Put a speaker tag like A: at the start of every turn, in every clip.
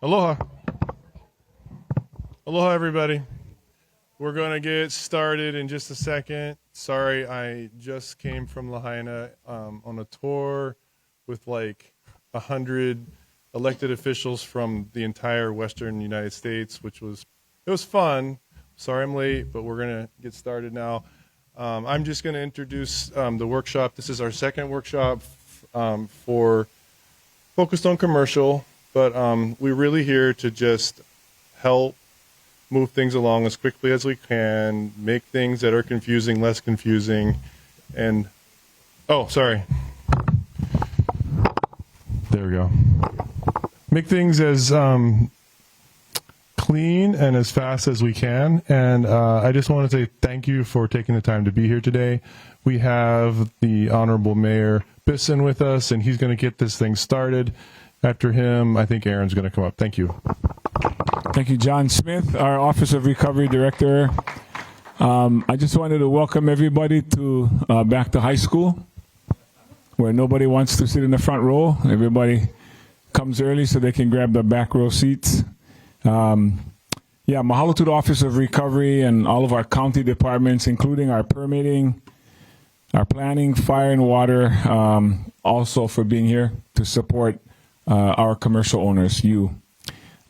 A: Aloha. Aloha, everybody. We're going to get started in just a second. Sorry, I just came from Lahaina on a tour with like 100 elected officials from the entire western United States, it was fun. Sorry I'm late, but we're going to get started now. I'm just going to introduce the workshop. This is our second workshop for focused on commercial, but we're really here to just help move things along as quickly as we can, make things that are confusing less confusing, and there we go. Make things as clean and as fast as we can. And I just want to say thank you for taking the time to be here today. We have the Honorable Mayor Bisson with us, and he's going to get this thing started. After him, I think Aaron's going to come up. Thank you.
B: Thank you, John Smith, our Office of Recovery Director. I just wanted to welcome everybody to back to high school, where nobody wants to sit in the front row. Everybody comes early so they can grab the back row seats. Mahalo to the Office of Recovery and all of our county departments, including our permitting, our planning, fire and water, also for being here to support our commercial owners, you.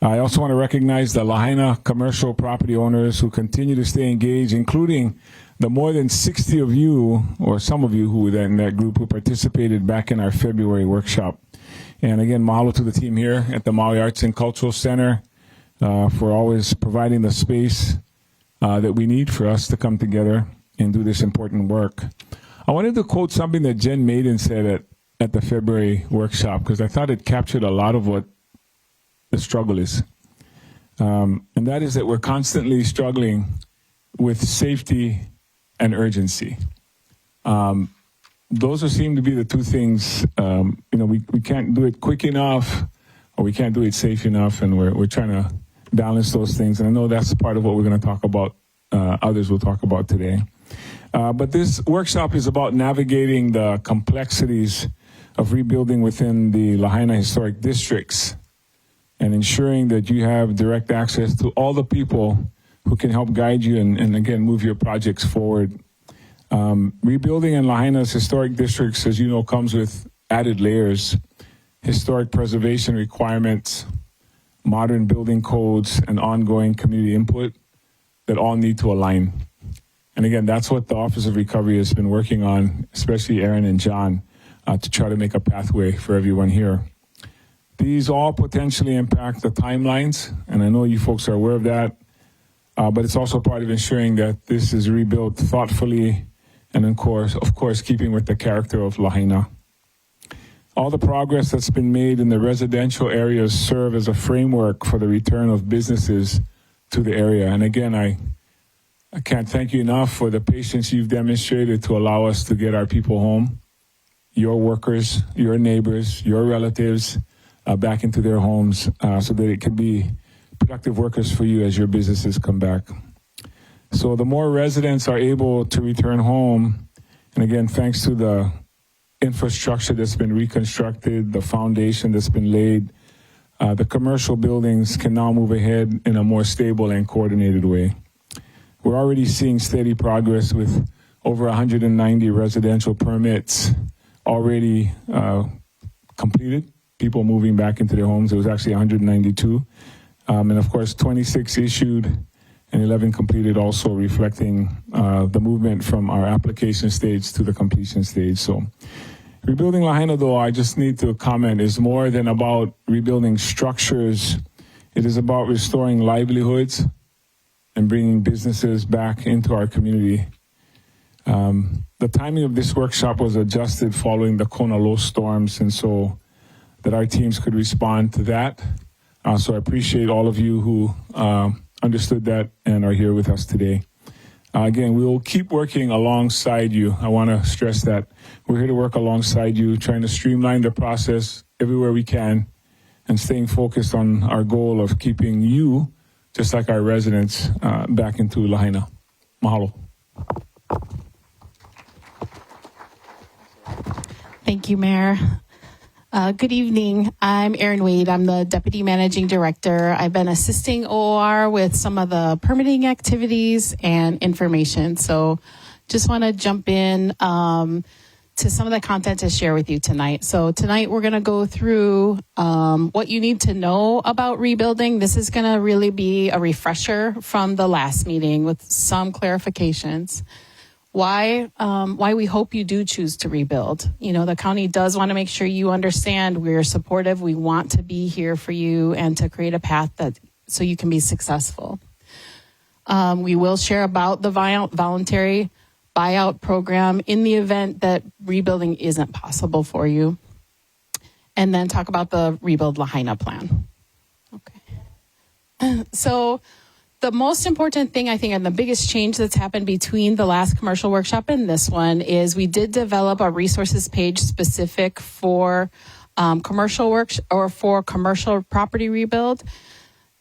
B: I also want to recognize the Lahaina commercial property owners who continue to stay engaged, including the more than 60 of you, or some of you who were in that group who participated back in our February workshop. And again, mahalo to the team here at the Maui Arts and Cultural Center for always providing the space that we need for us to come together and do this important work. I wanted to quote something that Jen Maiden said at the February workshop, because I thought it captured a lot of what the struggle is. And that is that we're constantly struggling with safety and urgency. Those seem to be the two things. We can't do it quick enough, or we can't do it safe enough, and we're trying to balance those things. And I know that's part of what we're going to talk about. Others will talk about today. But this workshop is about navigating the complexities of rebuilding within the Lahaina historic districts and ensuring that you have direct access to all the people who can help guide you and again, move your projects forward. Rebuilding in Lahaina's historic districts, as you know, comes with added layers, historic preservation requirements, modern building codes, and ongoing community input that all need to align. And again, that's what the Office of Recovery has been working on, especially Aaron and John, to try to make a pathway for everyone here. These all potentially impact the timelines, and I know you folks are aware of that, but it's also part of ensuring that this is rebuilt thoughtfully and of course, keeping with the character of Lahaina. All the progress that's been made in the residential areas serve as a framework for the return of businesses to the area. And again, I can't thank you enough for the patience you've demonstrated to allow us to get our people home, your workers, your neighbors, your relatives, back into their homes so that it can be productive workers for you as your businesses come back. So the more residents are able to return home, and again, thanks to the infrastructure that's been reconstructed, the foundation that's been laid, the commercial buildings can now move ahead in a more stable and coordinated way. We're already seeing steady progress with over 190 residential permits already completed, people moving back into their homes. It was actually 192. And of course, 26 issued and 11 completed, also reflecting the movement from our application stage to the completion stage. So rebuilding Lahaina, though, I just need to comment, is more than about rebuilding structures. It is about restoring livelihoods and bringing businesses back into our community. The timing of this workshop was adjusted following the Kona low storms, and so that our teams could respond to that. So I appreciate all of you who understood that and are here with us today. Again, we will keep working alongside you. I want to stress that we're here to work alongside you, trying to streamline the process everywhere we can and staying focused on our goal of keeping you, just like our residents, back into Lahaina. Mahalo.
C: Thank you, Mayor. Good evening. I'm Erin Wade. I'm the Deputy Managing Director. I've been assisting OR with some of the permitting activities and information. So just want to jump in to some of the content to share with you tonight. So tonight we're going to go through what you need to know about rebuilding. This is going to really be a refresher from the last meeting with some clarifications. Why we hope you do choose to rebuild. You know, the county does want to make sure you understand we're supportive. We want to be here for you and to create a path that so you can be successful. We will share about the voluntary buyout program in the event that rebuilding isn't possible for you. And then talk about the Rebuild Lahaina plan. Okay. So the most important thing, I think, and the biggest change that's happened between the last commercial workshop and this one is we did develop a resources page specific for commercial work or for commercial property rebuild.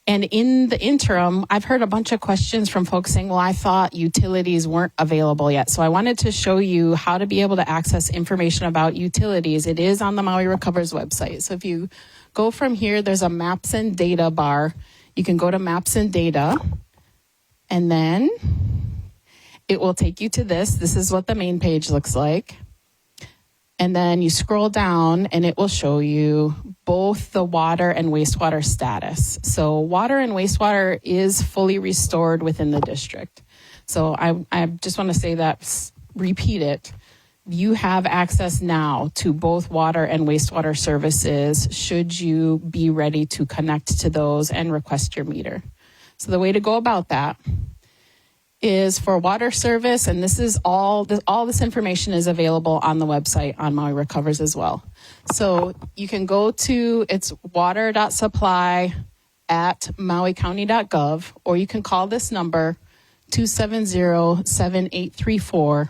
C: And in the interim, I've heard a bunch of questions from folks saying, well, I thought utilities weren't available yet. So I wanted to show you how to be able to access information about utilities. It is on the Maui Recovers website. So if you go from here, there's a maps and data bar. You can go to Maps and Data, and then it will take you to this. This is what the main page looks like. And then you scroll down, and it will show you both the water and wastewater status. So water and wastewater is fully restored within the district. So I just want to say that, repeat it. You have access now to both water and wastewater services should you be ready to connect to those and request your meter. So the way to go about that is for water service, and this is all this information is available on the website on Maui Recovers as well. So you can go to, it's water.supply@mauicounty.gov, or you can call this number 270-7834.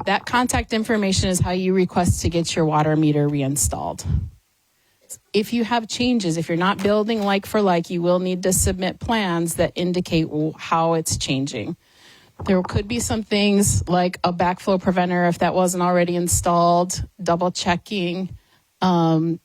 C: That contact information is how you request to get your water meter reinstalled. If you have changes, if you're not building like for like, you will need to submit plans that indicate how it's changing. There could be some things like a backflow preventer if that wasn't already installed, double checking on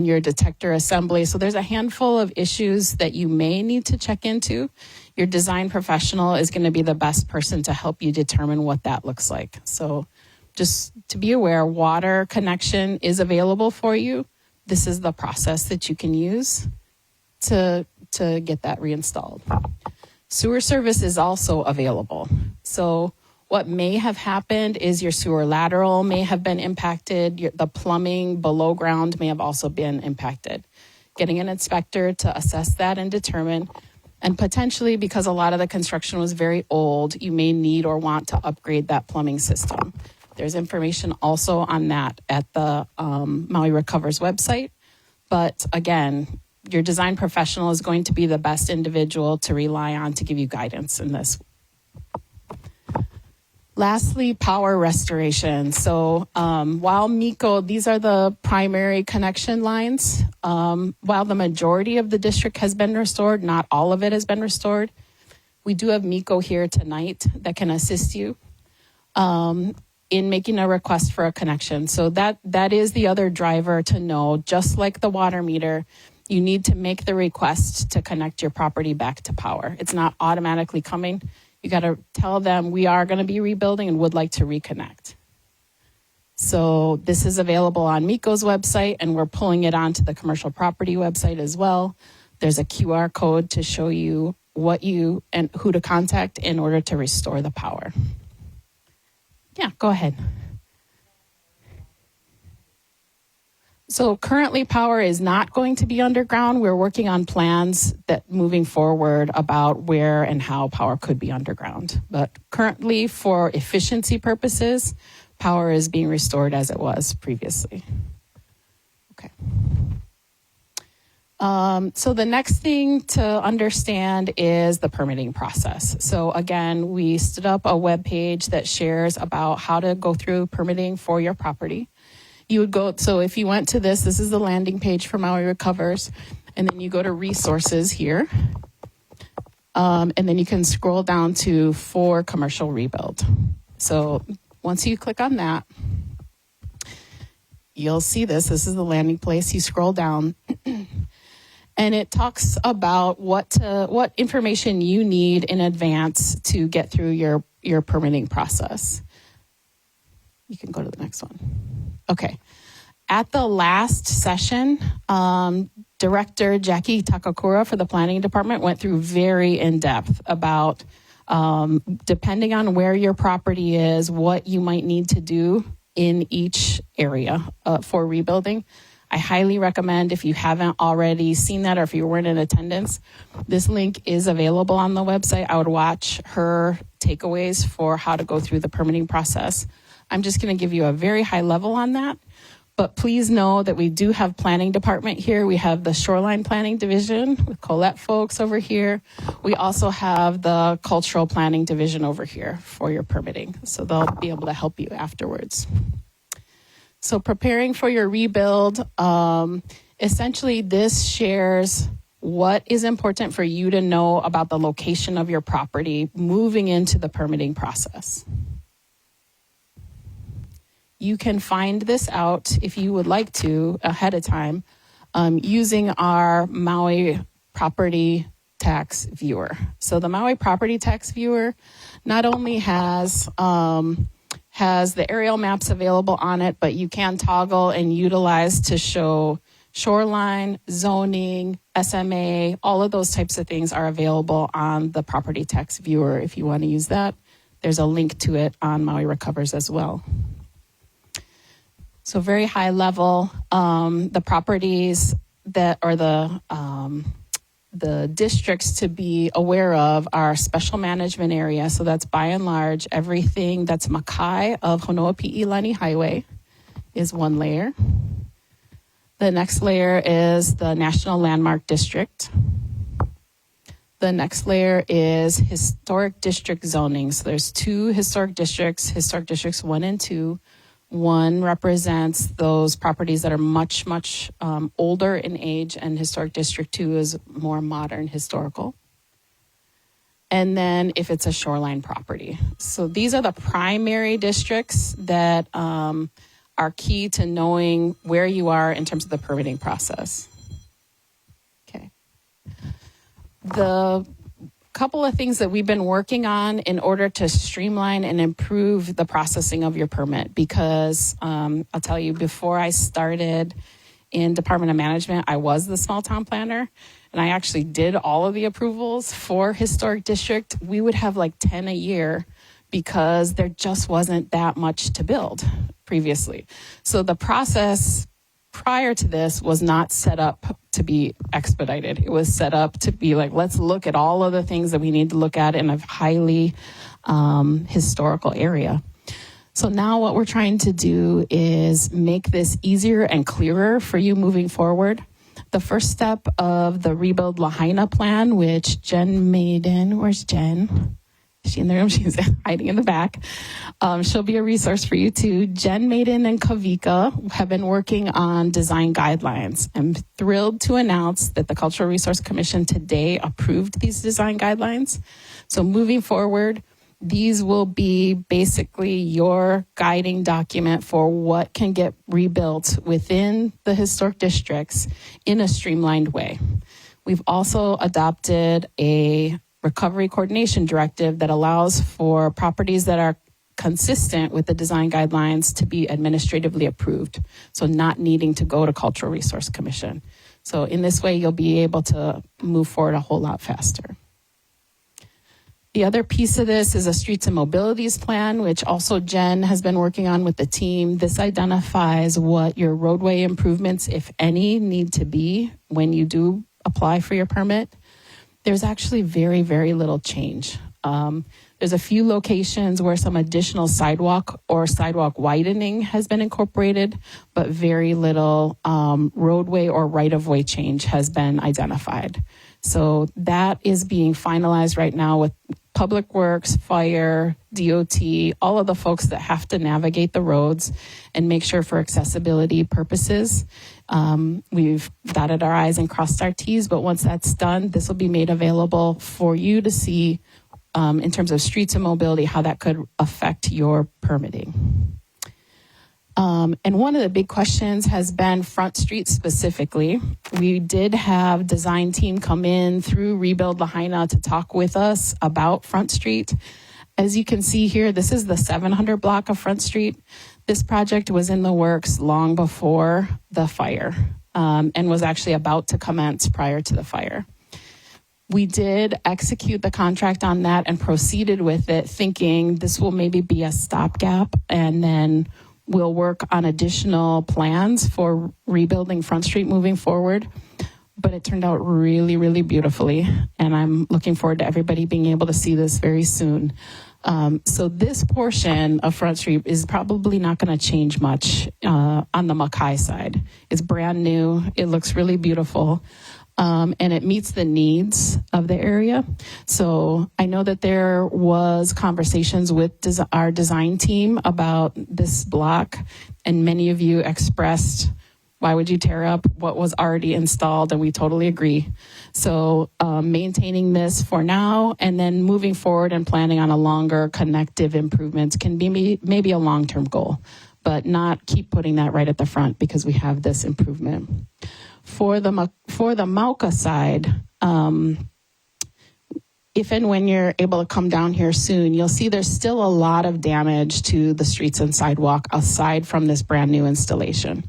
C: your detector assembly. So there's a handful of issues that you may need to check into. Your design professional is going to be the best person to help you determine what that looks like. So just to be aware, water connection is available for you. This is the process that you can use to get that reinstalled. Sewer service is also available. So what may have happened is your sewer lateral may have been impacted. The plumbing below ground may have also been impacted. Getting an inspector to assess that and determine. And potentially, because a lot of the construction was very old, you may need or want to upgrade that plumbing system. There's information also on that at the Maui Recovers website. But again, your design professional is going to be the best individual to rely on to give you guidance in this. Lastly, power restoration. So while MECO, these are the primary connection lines. While the majority of the district has been restored, not all of it has been restored. We do have MECO here tonight that can assist you in making a request for a connection. So that is the other driver to know. Just like the water meter, you need to make the request to connect your property back to power. It's not automatically coming. You got to tell them we are going to be rebuilding and would like to reconnect. So this is available on MECO's website, and we're pulling it onto the commercial property website as well. There's a QR code to show you what you and who to contact in order to restore the power. Yeah, go ahead. So currently power is not going to be underground. We're working on plans that moving forward about where and how power could be underground. But currently, for efficiency purposes, power is being restored as it was previously. Okay. So the next thing to understand is the permitting process. So again, we stood up a web page that shares about how to go through permitting for your property. You would go, so if you went to this is the landing page for Maui Recovers, and then you go to resources here, and then you can scroll down to for commercial rebuild. So once you click on that, you'll see this. This is the landing place. You scroll down. And it talks about what information you need in advance to get through your permitting process. You can go to the next one. Okay. At the last session, Director Jackie Takakura for the Planning Department went through very in-depth about depending on where your property is, what you might need to do in each area for rebuilding. I highly recommend, if you haven't already seen that or if you weren't in attendance, this link is available on the website. I would watch her takeaways for how to go through the permitting process. I'm just going to give you a very high level on that. But please know that we do have planning department here. We have the shoreline planning division with Colette folks over here. We also have the cultural planning division over here for your permitting. So they'll be able to help you afterwards. So preparing for your rebuild, essentially this shares what is important for you to know about the location of your property moving into the permitting process. You can find this out if you would like to ahead of time using our Maui Property Tax Viewer. So the Maui Property Tax Viewer not only has the aerial maps available on it, but you can toggle and utilize to show shoreline, zoning, SMA, all of those types of things are available on the Property Tax Viewer if you want to use that. There's a link to it on Maui Recovers as well. So very high level, the properties that are the districts to be aware of are special management area. So that's by and large everything that's Makai of Honoapi'ilani Highway is one layer. The next layer is the National Landmark District. The next layer is historic district zoning. So there's two historic districts 1 and 2. One represents those properties that are much, much older in age, and Historic District 2 is more modern historical. And then if it's a shoreline property. So these are the primary districts that are key to knowing where you are in terms of the permitting process. Okay. The couple of things that we've been working on in order to streamline and improve the processing of your permit, because I'll tell you, before I started in Department of Management, I was the small town planner, and I actually did all of the approvals for Historic District. We would have like 10 a year because there just wasn't that much to build previously. So the process prior to this was not set up to be expedited. It was set up to be like, let's look at all of the things that we need to look at in a highly historical area. So now what we're trying to do is make this easier and clearer for you moving forward. The first step of the Rebuild Lahaina plan, which Jen Maiden, where's Jen? Is she in the room? She's hiding in the back. She'll be a resource for you too. Jen Maiden and Kavika have been working on design guidelines. I'm thrilled to announce that the Cultural Resource Commission today approved these design guidelines. So moving forward, these will be basically your guiding document for what can get rebuilt within the historic districts in a streamlined way. We've also adopted a recovery coordination directive that allows for properties that are consistent with the design guidelines to be administratively approved, so not needing to go to Cultural Resource Commission. So in this way, you'll be able to move forward a whole lot faster. The other piece of this is a streets and mobilities plan, which also Jen has been working on with the team. This identifies what your roadway improvements, if any, need to be when you do apply for your permit. There's actually very, very little change. There's a few locations where some additional sidewalk or sidewalk widening has been incorporated, but very little roadway or right-of-way change has been identified. So that is being finalized right now with Public Works, Fire, DOT, all of the folks that have to navigate the roads and make sure for accessibility purposes. We've dotted our I's and crossed our T's, but once that's done, this will be made available for you to see in terms of streets and mobility, how that could affect your permitting. And one of the big questions has been Front Street specifically. We did have design team come in through Rebuild Lahaina to talk with us about Front Street. As you can see here, this is the 700 block of Front Street. This project was in the works long before the fire, and was actually about to commence prior to the fire. We did execute the contract on that and proceeded with it, thinking this will maybe be a stopgap, and then we'll work on additional plans for rebuilding Front Street moving forward. But it turned out really, really beautifully, and I'm looking forward to everybody being able to see this very soon. So this portion of Front Street is probably not going to change much on the Mackay side. It's brand new. It looks really beautiful. And it meets the needs of the area. So I know that there was conversations with our design team about this block, and many of you expressed, why would you tear up what was already installed? And we totally agree. So maintaining this for now, and then moving forward and planning on a longer connective improvements can be maybe a long-term goal, but not keep putting that right at the front because we have this improvement. For the Mauka side, if and when you're able to come down here soon, you'll see there's still a lot of damage to the streets and sidewalk aside from this brand new installation.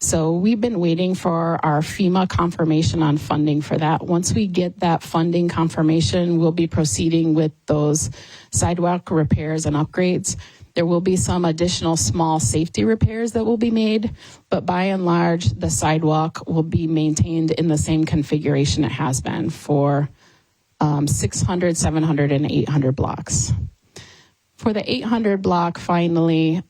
C: So we've been waiting for our FEMA confirmation on funding for that. Once we get that funding confirmation, we'll be proceeding with those sidewalk repairs and upgrades. There will be some additional small safety repairs that will be made, but by and large, the sidewalk will be maintained in the same configuration it has been for 600, 700, and 800 blocks. For the 800 block, finally,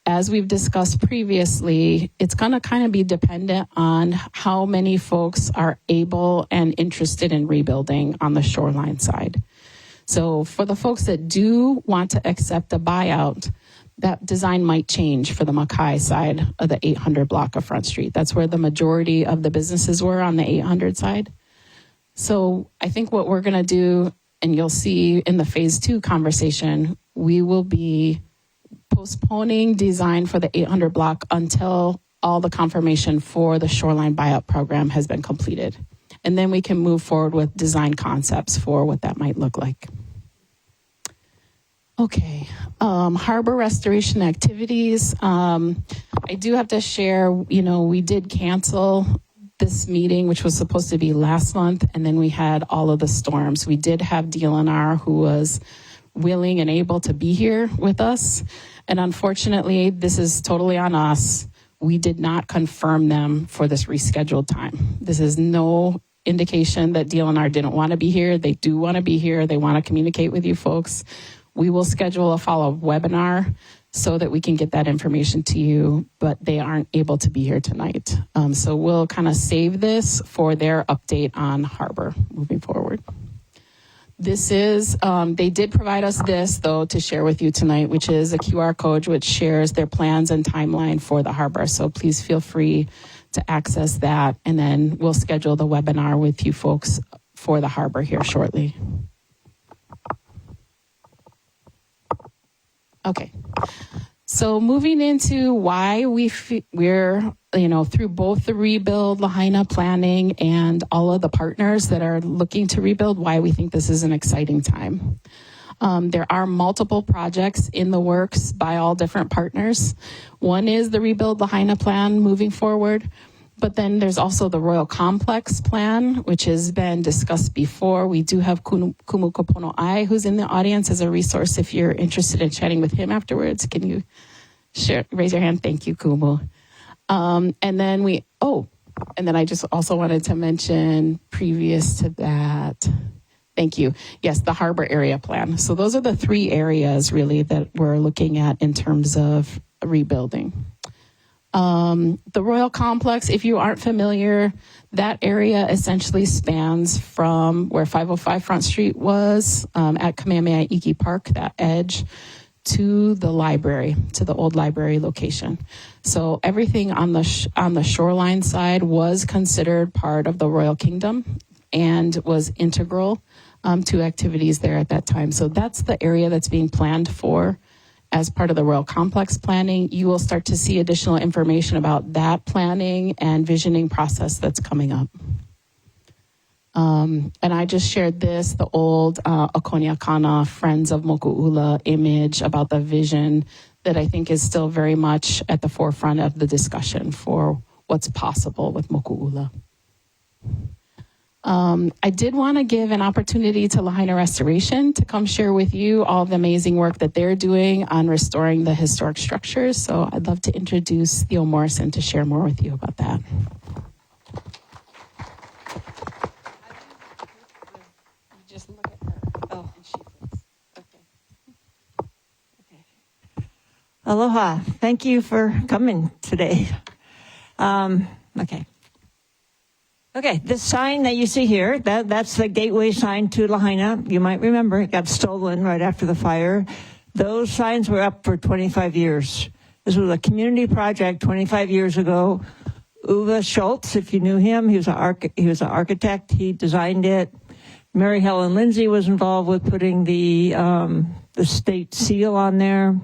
C: as we've discussed previously, it's going to kind of be dependent on how many folks are able and interested in rebuilding on the shoreline side. So for the folks that do want to accept a buyout, that design might change for the Mackay side of the 800 block of Front Street. That's where the majority of the businesses were, on the 800 side. So I think what we're going to do, and you'll see in the phase 2 conversation, we will be postponing design for the 800 block until all the confirmation for the shoreline buyout program has been completed. And then we can move forward with design concepts for what that might look like. Okay, harbor restoration activities. I do have to share, we did cancel this meeting, which was supposed to be last month, and then we had all of the storms. We did have DLNR, who was willing and able to be here with us. And unfortunately, this is totally on us. We did not confirm them for this rescheduled time. This is no indication that DLNR didn't want to be here. They do want to be here. They want to communicate with you folks. We will schedule a follow-up webinar so that we can get that information to you, but they aren't able to be here tonight. So we'll kind of save this for their update on harbor moving forward. This is, they did provide us this, though, to share with you tonight, which is a QR code which shares their plans and timeline for the harbor. So please feel free to access that, and then we'll schedule the webinar with you folks for the harbor here shortly. Okay. So moving into why we're, through both the Rebuild Lahaina planning and all of the partners that are looking to rebuild, why we think this is an exciting time. There are multiple projects in the works by all different partners. One is the Rebuild Lahaina plan moving forward, but then there's also the Royal Complex plan, which has been discussed before. We do have Kumu Kopono'ai, who's in the audience, as a resource if you're interested in chatting with him afterwards. Can you raise your hand? Thank you, Kumu. And then I just also wanted to mention previous to that, thank you. Yes, the harbor area plan. So those are the 3 areas really that we're looking at in terms of rebuilding. The Royal Complex, if you aren't familiar, that area essentially spans from where 505 Front Street was at Kamehameha Iki Park, that edge, to the library, to the old library location. So everything on the shoreline side was considered part of the Royal Kingdom and was integral to activities there at that time. So that's the area that's being planned for as part of the Royal Complex planning, you will start to see additional information about that planning and visioning process that's coming up. And I just shared the old Okonia Kana Friends of Moku'ula image about the vision that I think is still very much at the forefront of the discussion for what's possible with Moku'ula. I did want to give an opportunity to Lahaina Restoration to come share with you all the amazing work that they're doing on restoring the historic structures. So I'd love to introduce Theo Morrison to share more with you about that. Just look at her. Oh, and she flips. Okay.
D: Aloha. Thank you for coming today. Okay, this sign that you see here, that's the gateway sign to Lahaina. You might remember it got stolen right after the fire. Those signs were up for 25 years. This was a community project 25 years ago. Uwe Schultz, if you knew him, he was an architect. He designed it. Mary Helen Lindsay was involved with putting the state seal on there.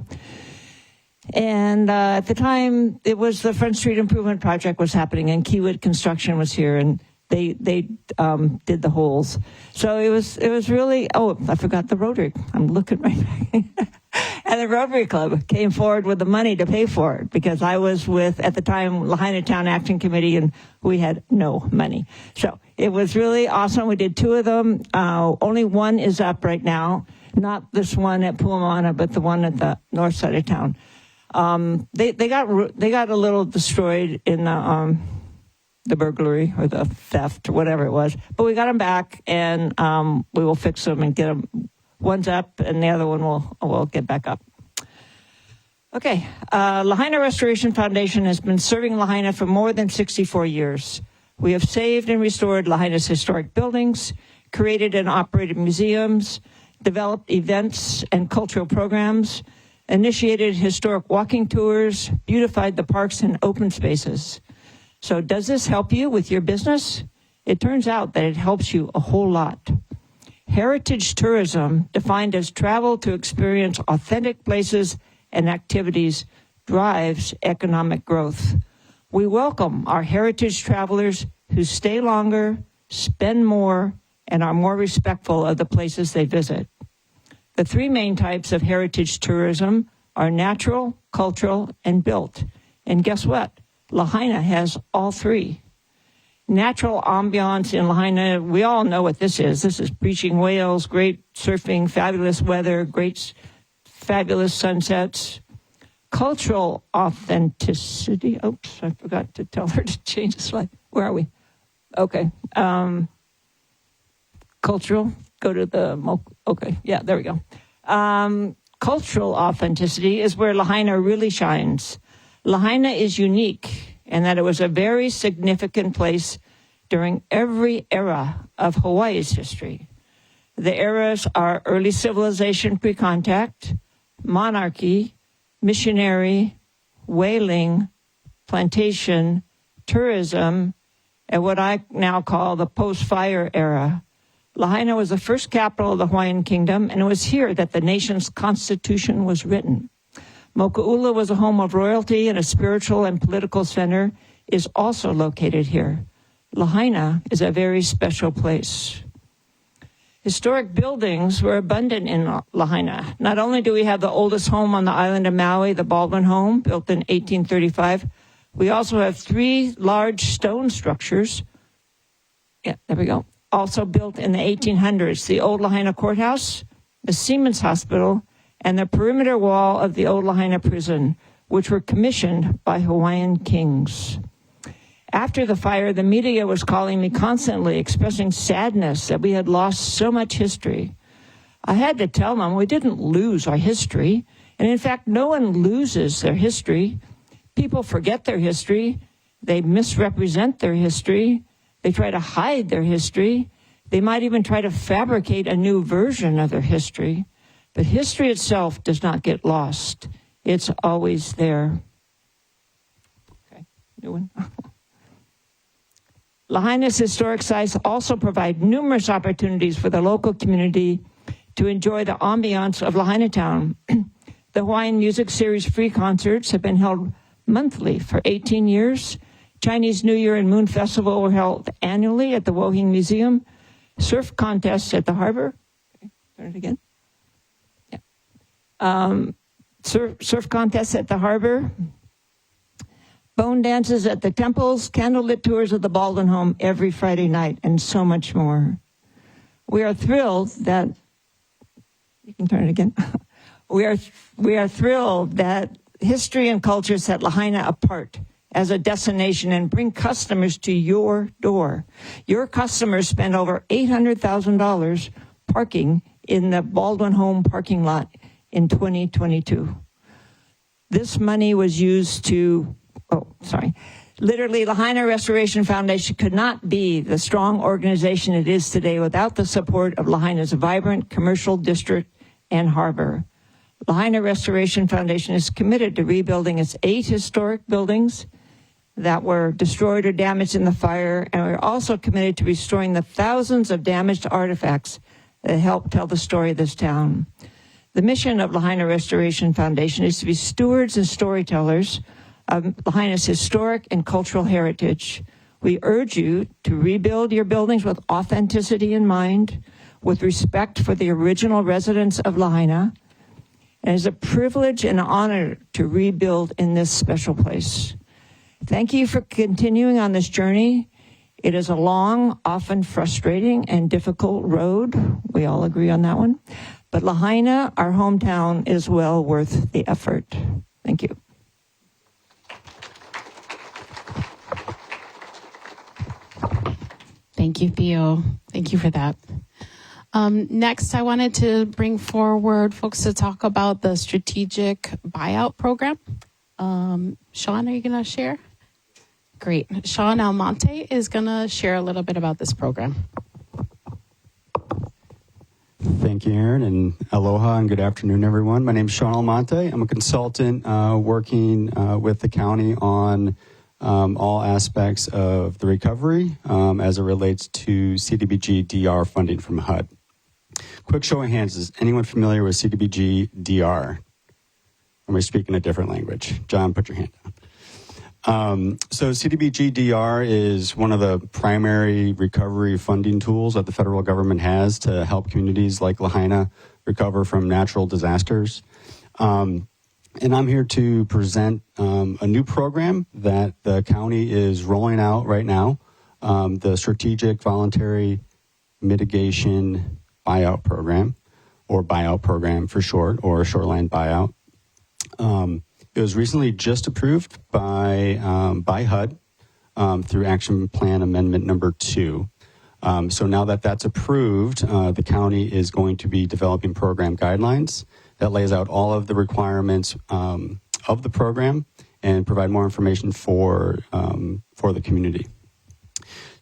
D: And at the time, it was the Front Street Improvement Project was happening, and Kiewit Construction was here, and they did the holes. So it was really, I forgot the Rotary. I'm looking right back. And the Rotary Club came forward with the money to pay for it, because I was with, at the time, Lahaina Town Action Committee, and we had no money. So it was really awesome. We did 2 of them. Only one is up right now. Not this one at Puamana, but the one at the north side of town. They got a little destroyed in the burglary or the theft or whatever it was, but we got them back, and we will fix them and get them. One's up, and the other one will get back up. Okay, Lahaina Restoration Foundation has been serving Lahaina for more than 64 years. We have saved and restored Lahaina's historic buildings, created and operated museums, developed events and cultural programs, initiated historic walking tours, beautified the parks and open spaces. So does this help you with your business? It turns out that it helps you a whole lot. Heritage tourism, defined as travel to experience authentic places and activities, drives economic growth. We welcome our heritage travelers who stay longer, spend more, and are more respectful of the places they visit. The 3 main types of heritage tourism are natural, cultural, and built. And guess what? Lahaina has all 3. Natural ambiance in Lahaina, we all know what this is. This is breaching whales, great surfing, fabulous weather, fabulous sunsets. Cultural authenticity. Oops, I forgot to tell her to change the slide. Where are we? Okay. Cultural. Go to the, okay, yeah, there we go. Cultural authenticity is where Lahaina really shines. Lahaina is unique in that it was a very significant place during every era of Hawaii's history. The eras are early civilization pre-contact, monarchy, missionary, whaling, plantation, tourism, and what I now call the post-fire era. Lahaina was the first capital of the Hawaiian Kingdom, and it was here that the nation's constitution was written. Moku'ula was a home of royalty, and a spiritual and political center is also located here. Lahaina is a very special place. Historic buildings were abundant in Lahaina. Not only do we have the oldest home on the island of Maui, the Baldwin home, built in 1835, we also have 3 large stone structures. Yeah, there we go. Also built in the 1800s, the old Lahaina Courthouse, the Seamen's Hospital, and the perimeter wall of the old Lahaina Prison, which were commissioned by Hawaiian kings. After the fire, the media was calling me constantly, expressing sadness that we had lost so much history. I had to tell them we didn't lose our history, and in fact, no one loses their history. People forget their history. They misrepresent their history. They try to hide their history. They might even try to fabricate a new version of their history. But history itself does not get lost. It's always there. Okay, new one. Lahaina's historic sites also provide numerous opportunities for the local community to enjoy the ambiance of Lahaina Town. The Hawaiian Music Series free concerts have been held monthly for 18 years. Chinese New Year and Moon Festival were held annually at the Wohing Museum. Surf contests at the harbor. Okay, turn it again. Yeah. Surf contests at the harbor. Bone dances at the temples. Candlelit tours of the Baldwin home every Friday night, and so much more. We are thrilled that, you can turn it again. We are thrilled that history and culture set Lahaina apart as a destination and bring customers to your door. Your customers spend over $800,000 parking in the Baldwin home parking lot in 2022. This money was used to, literally, Lahaina Restoration Foundation could not be the strong organization it is today without the support of Lahaina's vibrant commercial district and harbor. Lahaina Restoration Foundation is committed to rebuilding its 8 historic buildings that were destroyed or damaged in the fire, and we're also committed to restoring the thousands of damaged artifacts that help tell the story of this town. The mission of Lahaina Restoration Foundation is to be stewards and storytellers of Lahaina's historic and cultural heritage. We urge you to rebuild your buildings with authenticity in mind, with respect for the original residents of Lahaina. And it's a privilege and honor to rebuild in this special place. Thank you for continuing on this journey. It is a long, often frustrating and difficult road. We all agree on that one. But Lahaina, our hometown, is well worth the effort. Thank you.
C: Thank you, Theo. Thank you for that. Next, I wanted to bring forward folks to talk about the strategic buyout program. Sean, are you going to share? Great. Sean Almonte is going to share a little bit about this program.
E: Thank you, Erin, and aloha and good afternoon, everyone. My name is Sean Almonte. I'm a consultant working with the county on all aspects of the recovery as it relates to CDBG DR funding from HUD. Quick show of hands, is anyone familiar with CDBG DR? Or am I speaking a different language? John, put your hand down. So CDBG DR is one of the primary recovery funding tools that the federal government has to help communities like Lahaina recover from natural disasters. And I'm here to present a new program that the county is rolling out right now, the Strategic Voluntary Mitigation Buyout Program, or buyout program for short, or shoreline buyout. It was recently just approved by HUD through Action Plan Amendment number 2. So now that that's approved, the county is going to be developing program guidelines that lays out all of the requirements of the program and provide more information for the community.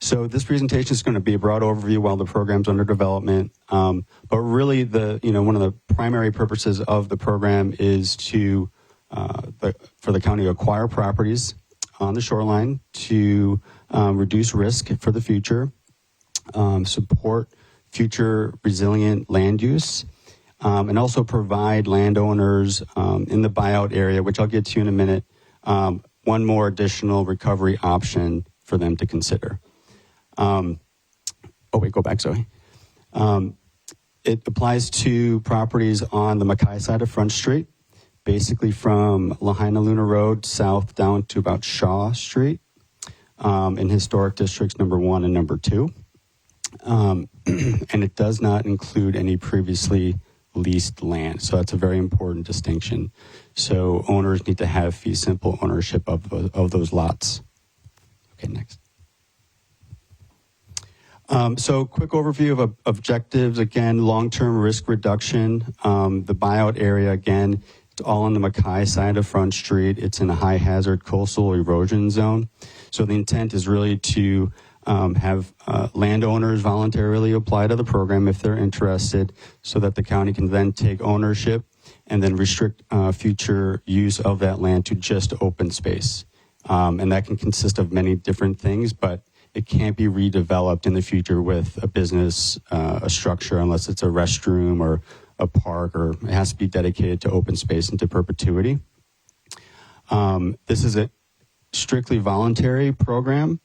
E: So this presentation is going to be a broad overview while the program's under development. But really, one of the primary purposes of the program is to for the county to acquire properties on the shoreline to reduce risk for the future, support future resilient land use, and also provide landowners in the buyout area, which I'll get to in a minute, one more additional recovery option for them to consider. Go back, Zoe. It applies to properties on the Mackay side of Front Street, basically from Lahaina Luna Road south down to about Shaw Street, in historic districts number 1 and number 2. And it does not include any previously leased land. So that's a very important distinction. So owners need to have fee simple ownership of those lots. Okay, next. So quick overview of objectives. Again, long-term risk reduction. The buyout area, again, it's all on the Mackay side of Front Street. It's in a high hazard coastal erosion zone. So the intent is really to have landowners voluntarily apply to the program if they're interested, so that the county can then take ownership and then restrict future use of that land to just open space. And that can consist of many different things, but it can't be redeveloped in the future with a business, a structure, unless it's a restroom or a park, or it has to be dedicated to open space into perpetuity. This is a strictly voluntary program,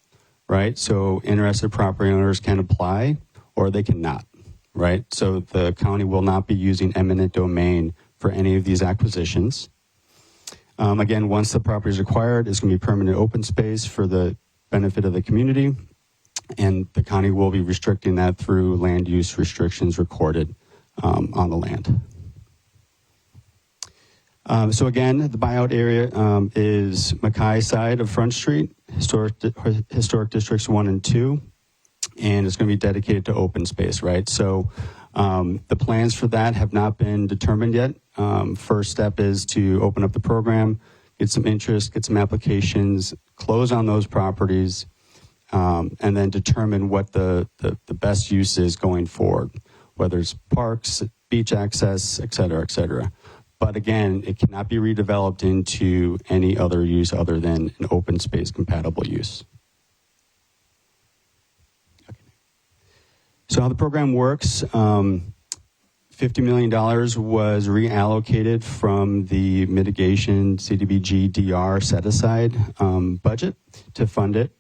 E: right? So interested property owners can apply or they cannot, right? So the county will not be using eminent domain for any of these acquisitions. Again, once the property is acquired, it's going to be permanent open space for the benefit of the community, and the county will be restricting that through land use restrictions recorded on the land. So again, the buyout area is Mackay side of Front Street, historic districts 1 and 2, and it's going to be dedicated to open space, right? So the plans for that have not been determined yet. First step is to open up the program, get some interest, get some applications, close on those properties, and then determine what the best use is going forward, whether it's parks, beach access, et cetera, et cetera. But again, it cannot be redeveloped into any other use other than an open space compatible use. Okay. So how the program works, $50 million was reallocated from the mitigation CDBG DR set aside budget to fund it.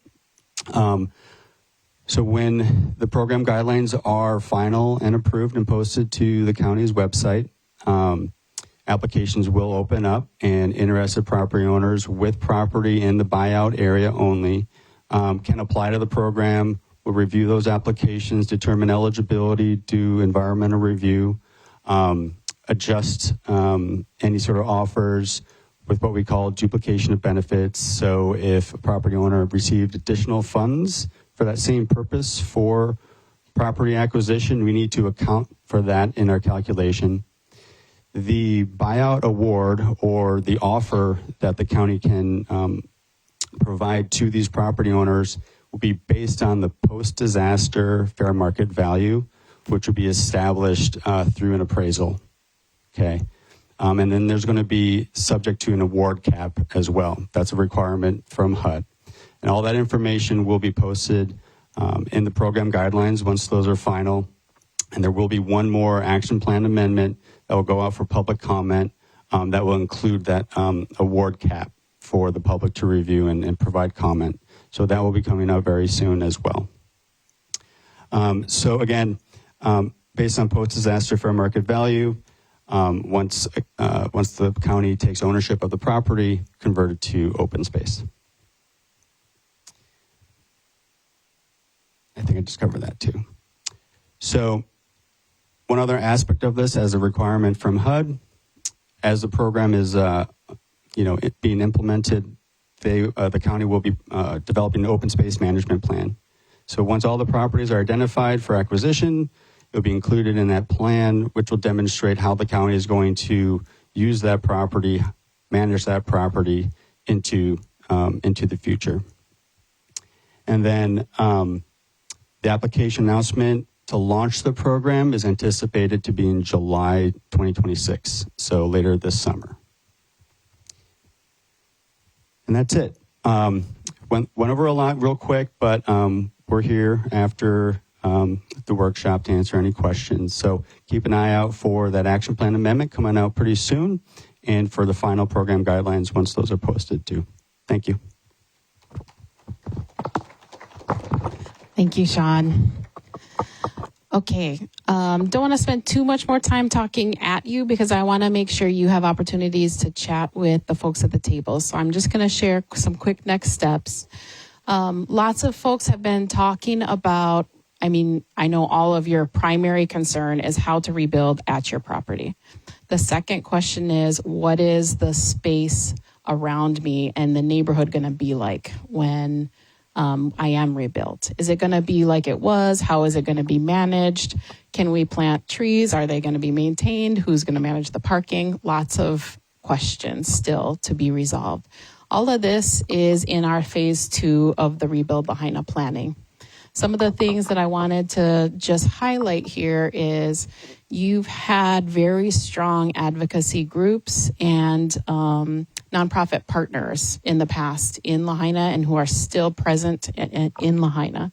E: So when the program guidelines are final and approved and posted to the county's website, applications will open up, and interested property owners with property in the buyout area only can apply to the program. We'll review those applications, determine eligibility, do environmental review, adjust any sort of offers with what we call duplication of benefits. So if a property owner received additional funds for that same purpose for property acquisition, we need to account for that in our calculation. The buyout award, or the offer that the county can provide to these property owners, will be based on the post-disaster fair market value, which will be established through an appraisal. Okay. And then there's going to be subject to an award cap as well. That's a requirement from HUD. And all that information will be posted in the program guidelines once those are final. And there will be one more action plan amendment that will go out for public comment that will include that award cap for the public to review and provide comment. So that will be coming out very soon as well. So again, based on post-disaster fair market value, once the county takes ownership of the property, converted to open space. I think I just covered that too. So one other aspect of this as a requirement from HUD, as the program is being implemented, the county will be developing an open space management plan. So once all the properties are identified for acquisition, it will be included in that plan, which will demonstrate how the county is going to use that property, manage that property into the future. And then the application announcement to launch the program is anticipated to be in July 2026, so later this summer. And that's it. Went over a lot real quick, but we're here after the workshop to answer any questions. So keep an eye out for that action plan amendment coming out pretty soon, and for the final program guidelines once those are posted too. Thank you.
C: Thank you, Sean. Okay, don't want to spend too much more time talking at you because I want to make sure you have opportunities to chat with the folks at the table. So I'm just going to share some quick next steps. Lots of folks have been talking about, I know all of your primary concern is how to rebuild at your property. The second question is, what is the space around me and the neighborhood going to be like when I am rebuilt? Is it going to be like it was? How is it going to be managed? Can we plant trees? Are they going to be maintained? Who's going to manage the parking? Lots of questions still to be resolved. All of this is in our phase 2 of the Rebuild Lahaina planning. Some of the things that I wanted to just highlight here is you've had very strong advocacy groups and nonprofit partners in the past in Lahaina and who are still present in Lahaina.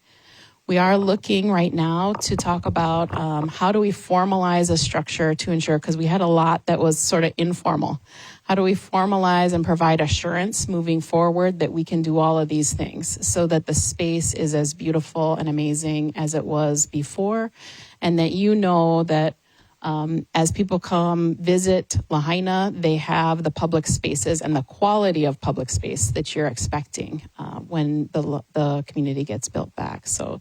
C: We are looking right now to talk about how do we formalize a structure to ensure, because we had a lot that was sort of informal. How do we formalize and provide assurance moving forward that we can do all of these things so that the space is as beautiful and amazing as it was before, and that you know that as people come visit Lahaina, they have the public spaces and the quality of public space that you're expecting when the community gets built back. So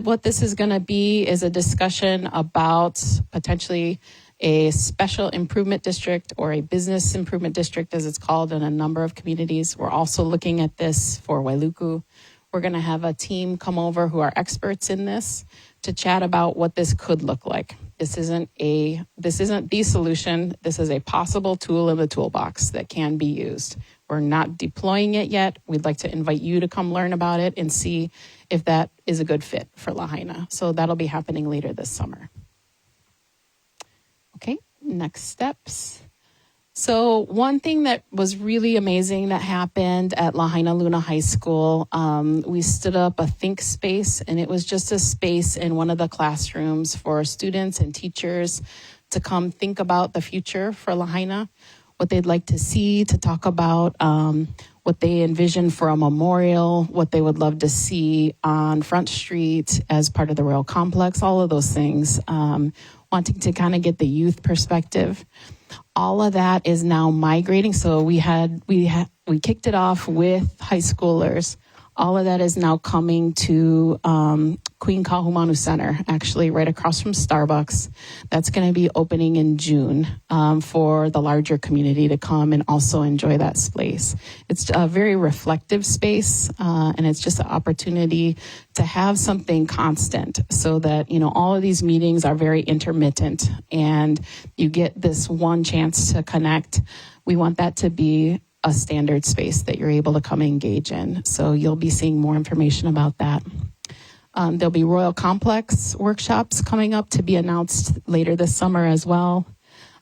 C: what this is going to be is a discussion about potentially a special improvement district or a business improvement district, as it's called in a number of communities. We're also looking at this for Wailuku. We're going to have a team come over who are experts in this to chat about what this could look like. This isn't the solution. This is a possible tool in the toolbox that can be used. We're not deploying it yet. We'd like to invite you to come learn about it and see if that is a good fit for Lahaina. So that'll be happening later this summer. Okay, next steps. So one thing that was really amazing that happened at Lahaina Luna High School, we stood up a think space, and it was just a space in one of the classrooms for students and teachers to come think about the future for Lahaina, what they'd like to see, to talk about what they envision for a memorial, what they would love to see on Front Street as part of the Royal Complex, all of those things, wanting to kind of get the youth perspective. All of that is now migrating. So we kicked it off with high schoolers. All of that is now coming to Queen Kahumanu Center, actually right across from Starbucks. That's going to be opening in June for the larger community to come and also enjoy that space. It's a very reflective space, and it's just an opportunity to have something constant so that, all of these meetings are very intermittent and you get this one chance to connect. We want that to be a standard space that you're able to come engage in. So you'll be seeing more information about that. There'll be Royal Complex workshops coming up to be announced later this summer as well.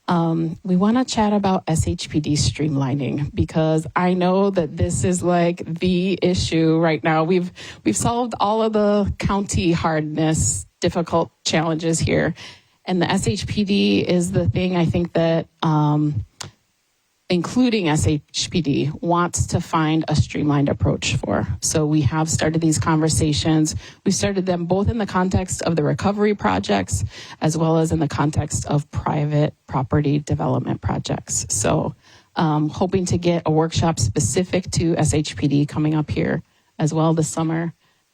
C: We want to chat about SHPD streamlining because I know that this is like the issue right now. We've solved all of the county hardness, difficult challenges here. And the SHPD is the thing I think that including SHPD, wants to find a streamlined approach for. So we have started these conversations. We started them both in the context of the recovery projects as well as in the context of private property development projects. So hoping to get a workshop specific to SHPD coming up here as well this summer.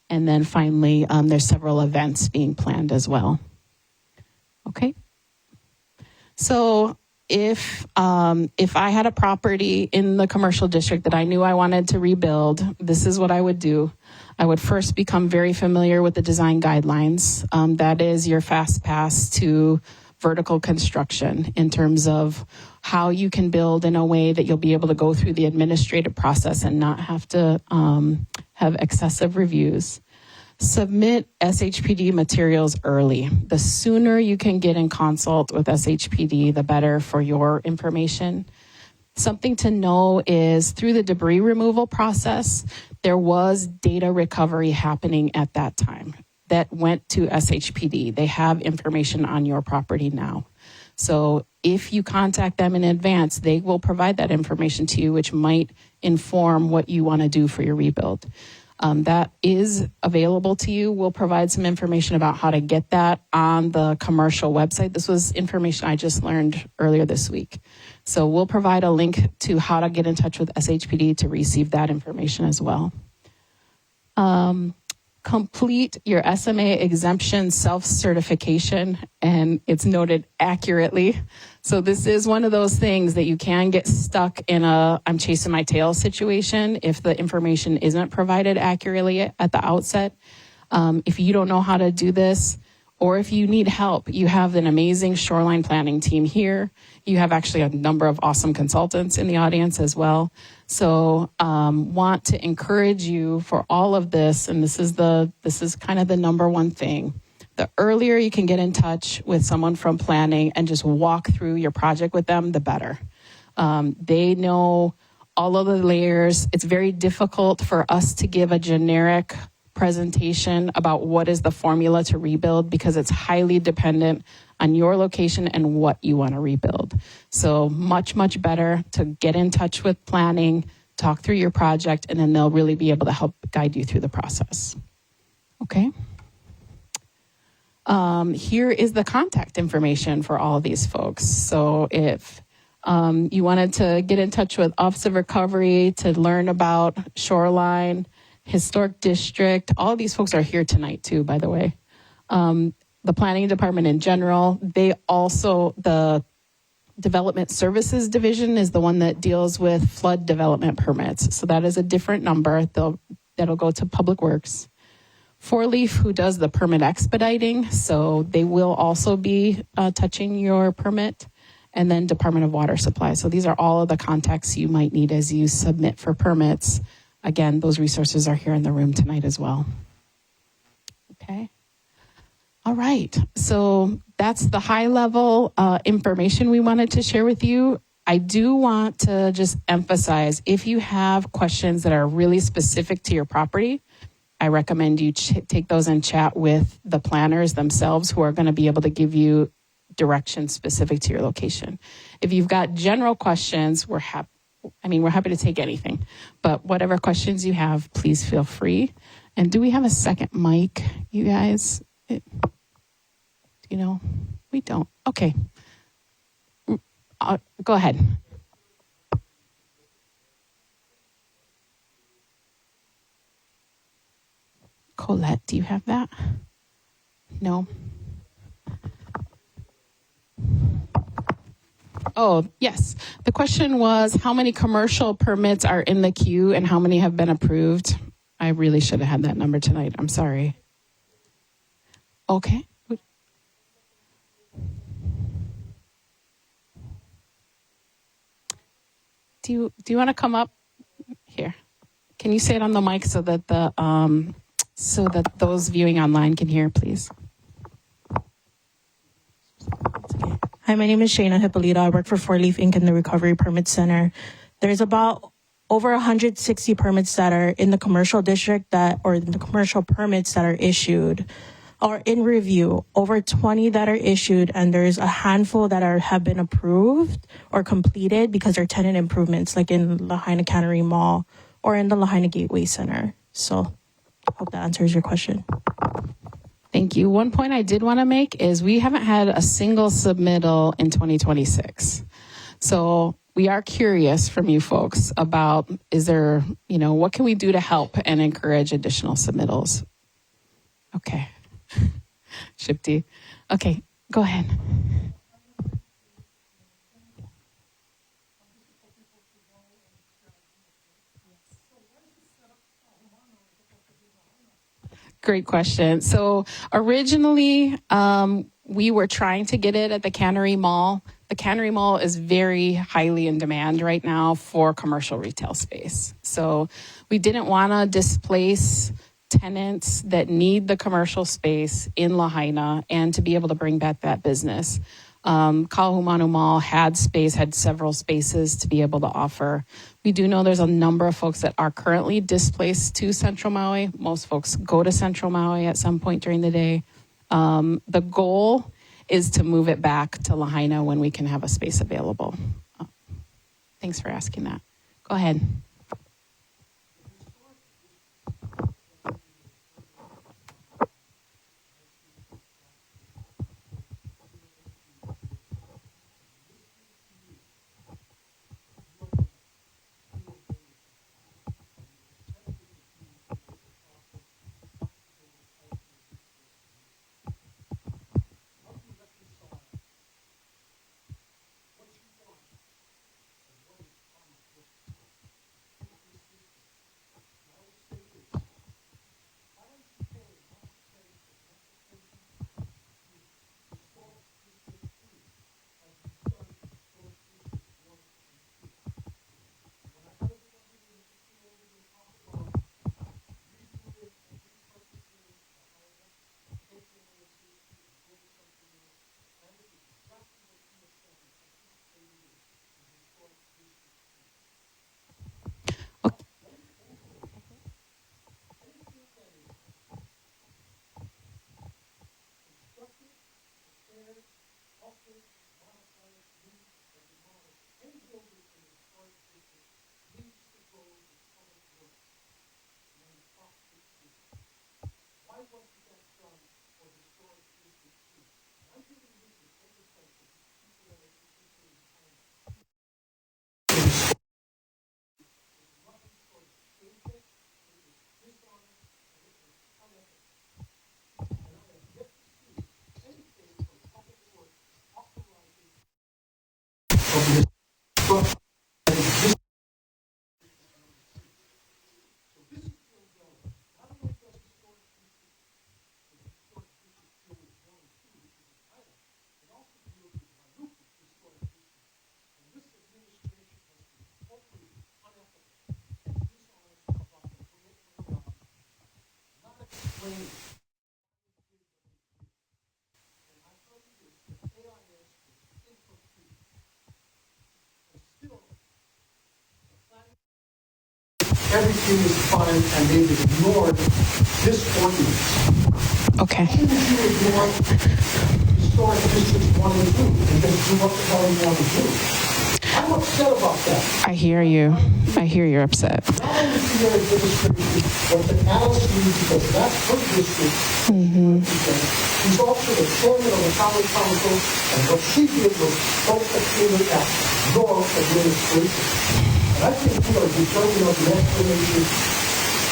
C: And then finally, there's several events being planned as well. Okay. So if I had a property in the commercial district that I knew I wanted to rebuild, this is what I would do. I would first become very familiar with the design guidelines. That is your fast pass to vertical construction in terms of how you can build in a way that you'll be able to go through the administrative process and not have to have excessive reviews. Submit SHPD materials early. The sooner you can get in consult with SHPD, the better for your information. Something to know is through the debris removal process, there was data recovery happening at that time that went to SHPD. They have information on your property now. So if you contact them in advance, they will provide that information to you, which might inform what you want to do for your rebuild. That is available to you. We'll provide some information about how to get that on the commercial website. This was information I just learned earlier this week. So we'll provide a link to how to get in touch with SHPD to receive that information as well. Complete your SMA exemption self-certification, and it's noted accurately. So this is one of those things that you can get stuck in a I'm chasing my tail situation if the information isn't provided accurately at the outset. If you don't know how to do this, or if you need help, you have an amazing shoreline planning team here. You have actually a number of awesome consultants in the audience as well. So want to encourage you for all of this, and this is kind of the number one thing. The earlier you can get in touch with someone from planning and just walk through your project with them, the better. They know all of the layers. It's very difficult for us to give a generic presentation about what is the formula to rebuild because it's highly dependent on your location and what you want to rebuild. So much, much better to get in touch with planning, talk through your project, and then they'll really be able to help guide you through the process. Okay. Here is the contact information for all of these folks. So if you wanted to get in touch with Office of Recovery to learn about Shoreline, Historic District, all of these folks are here tonight too, by the way. The Planning Department in general, they also, the Development Services Division is the one that deals with flood development permits. So that is a different number. That'll go to Public Works. Four Leaf, who does the permit expediting, so they will also be touching your permit. And then Department of Water Supply. So these are all of the contacts you might need as you submit for permits. Again, those resources are here in the room tonight as well. Okay. All right. So that's the high level information we wanted to share with you. I do want to just emphasize, if you have questions that are really specific to your property, I recommend you take those and chat with the planners themselves who are going to be able to give you direction specific to your location. If you've got general questions, we're happy to take anything, but whatever questions you have, please feel free. And do we have a second mic, you guys? We don't. Okay. Go ahead. Colette, do you have that? No. Oh, yes. The question was, how many commercial permits are in the queue and how many have been approved? I really should have had that number tonight. I'm sorry. Okay. Do you want to come up here? Can you say it on the mic so that those viewing online can hear, please?
F: Hi, my name is Shayna Hippolito. I work for Four Leaf Inc. in the Recovery Permit Center. There's about over 160 permits that are in the commercial district or the commercial permits that are issued or in review, over 20 that are issued, and there's a handful that have been approved or completed because they're tenant improvements, like in Lahaina Cannery Mall or in the Lahaina Gateway Center. So I hope that answers your question.
C: Thank you. One point I did want to make is we haven't had a single submittal in 2026. So we are curious from you folks about, what can we do to help and encourage additional submittals? Okay. Shipti. Okay, go ahead. Great question. So originally, we were trying to get it at the Cannery Mall. The Cannery Mall is very highly in demand right now for commercial retail space. So we didn't want to displace tenants that need the commercial space in Lahaina and to be able to bring back that business. Kahumanu Mall had several spaces to be able to offer. We do know there's a number of folks that are currently displaced to Central Maui. Most folks go to Central Maui at some point during the day. The goal is to move it back to Lahaina when we can have a space available. Thanks for asking that. Go ahead.
G: Everything is fine and they've ignored this ordinance.
C: Okay.
G: Why didn't you ignore historic districts 1 and 2 and just do what the hell you want to do? I'm upset about that.
C: I hear you. I hear you're upset.
G: Not only to your administration, but to Alice Lee, because that's her district. She's also the chairman of the Common Council, and what she did was so peculiar at your administration. And I think we are deserving of the explanation.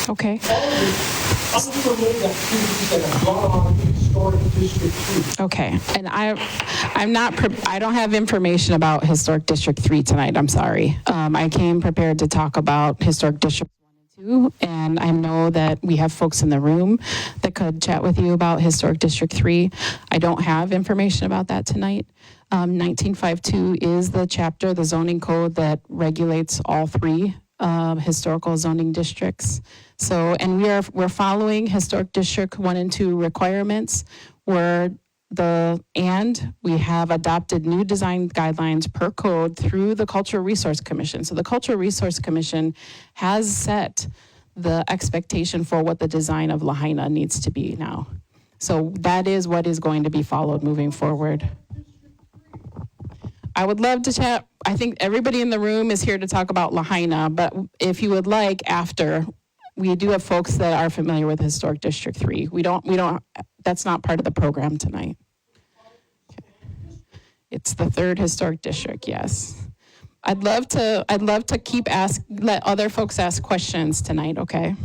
C: Okay.
G: All of this unrelated activities that have gone on in historic district 2.
C: Okay. And I'm not, I don't have information about Historic District 3 tonight. I'm sorry. I came prepared to talk about Historic District 1 and 2, and I know that we have folks in the room that could chat with you about Historic District 3. I don't have information about that tonight. 1952 is the chapter, the zoning code that regulates all 3 historical zoning districts. So, and we're following Historic District 1 and 2 requirements. We have adopted new design guidelines per code through the Cultural Resource Commission. So the Cultural Resource Commission has set the expectation for what the design of Lahaina needs to be now. So that is what is going to be followed moving forward. I would love to chat. I think everybody in the room is here to talk about Lahaina, but if you would like after, we do have folks that are familiar with Historic District 3. We don't, that's not part of the program tonight. Okay. It's the 3rd Historic District, yes. I'd love to let other folks ask questions tonight, okay?